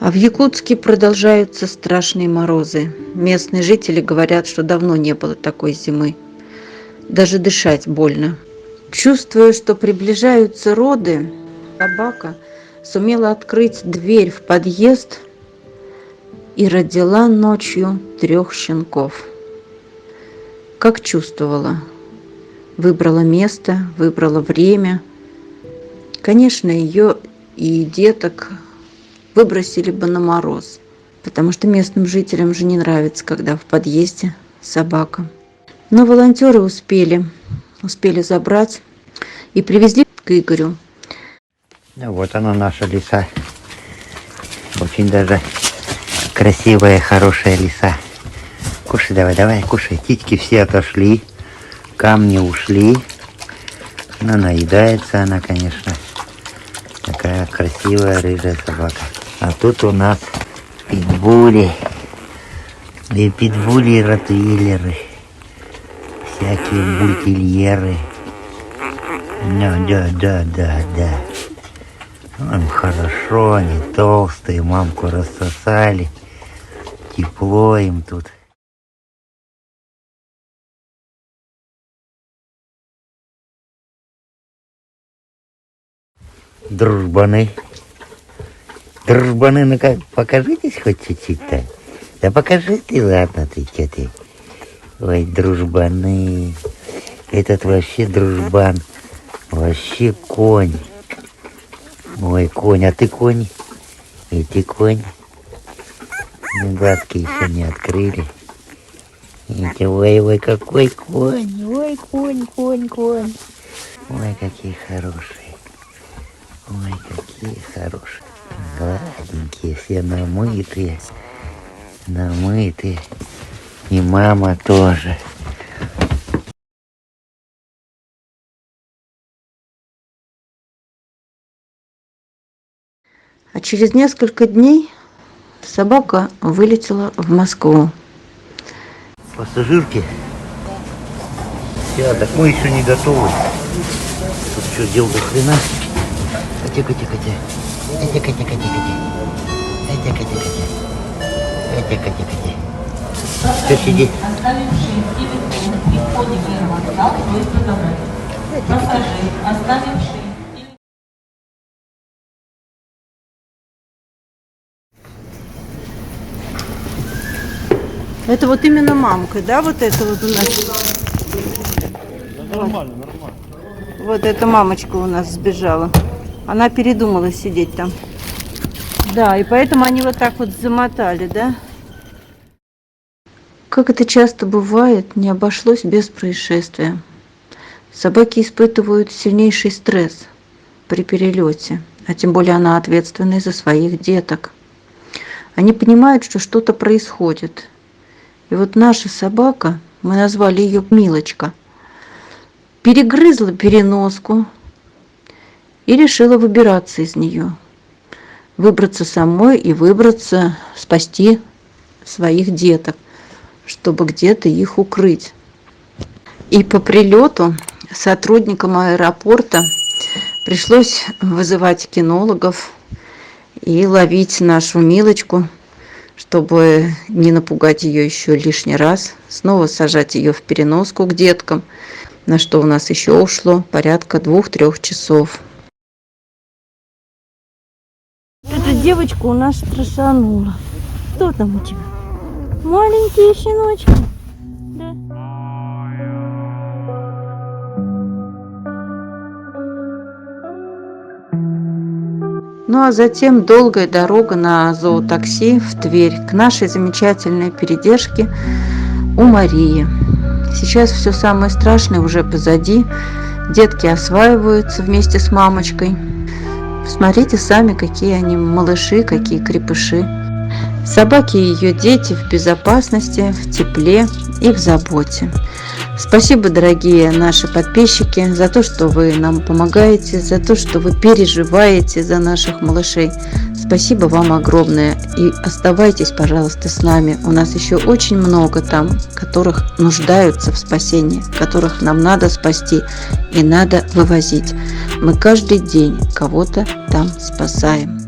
А в Якутске продолжаются страшные морозы. Местные жители говорят, что давно не было такой зимы. Даже дышать больно. Чувствуя, что приближаются роды, собака сумела открыть дверь в подъезд и родила ночью 3 щенков. Как чувствовала. Выбрала место, выбрала время. Конечно, ее и деток выбросили бы на мороз, потому что местным жителям же не нравится, когда в подъезде собака. Но волонтеры успели забрать и привезли к Игорю. Вот она, наша лиса. Очень даже красивая, хорошая лиса. Кушай, давай, кушай. Титьки все отошли, камни ушли. Но наедается она, конечно. Такая красивая рыжая собака. А тут у нас питбули. И питбули, и ротвейлеры. Всякие бультерьеры. Да. Им хорошо, они толстые, мамку рассосали. Тепло им тут. Дружбаны. Ну-ка, покажитесь хоть чуть-чуть-то. Да покажи ты, ладно, ты, что ты. Ой, дружбаны. Этот вообще дружбан. Вообще конь. Ой, конь, а ты конь? И ты конь. Ну, глазки еще не открыли. Ой, какой конь. Ой, конь. Ой, какие хорошие. Ой, какие хорошие. Гладенькие, все намытые. И мама тоже. А через несколько дней собака вылетела в Москву. Пассажирки? Так мы еще не готовы. Тут что, дел до хрена? Катя. Что сидит? Оставим шесть телефон при входе в аэровокзал, просьба забрать. Пассажир, оставим шесть. Это вот именно мамка, да? Вот это вот у нас. Нормально. Вот эта мамочка у нас сбежала. Она передумала сидеть там. Да, и поэтому они вот так вот замотали, да? Как это часто бывает, не обошлось без происшествия. Собаки испытывают сильнейший стресс при перелете, а тем более она ответственная за своих деток. Они понимают, что что-то происходит. И вот наша собака, мы назвали ее Милочка, перегрызла переноску и решила выбираться из нее. Выбраться самой и спасти своих деток, чтобы где-то их укрыть. И по прилету сотрудникам аэропорта пришлось вызывать кинологов и ловить нашу Милочку, чтобы не напугать ее еще лишний раз, снова сажать ее в переноску к деткам, на что у нас еще ушло порядка 2-3 часов. Эта девочка у нас страшанула. Кто там у тебя? Маленькие щеночки. Да. Ну а затем долгая дорога на зоотакси в Тверь к нашей замечательной передержке у Марии. Сейчас все самое страшное уже позади. Детки осваиваются вместе с мамочкой. Посмотрите сами, какие они малыши, какие крепыши. Собаки и ее дети в безопасности, в тепле и в заботе. Спасибо, дорогие наши подписчики, за то, что вы нам помогаете, за то, что вы переживаете за наших малышей. Спасибо вам огромное. И оставайтесь, пожалуйста, с нами. У нас еще очень много там, которых нуждаются в спасении, которых нам надо спасти и надо вывозить. Мы каждый день кого-то там спасаем.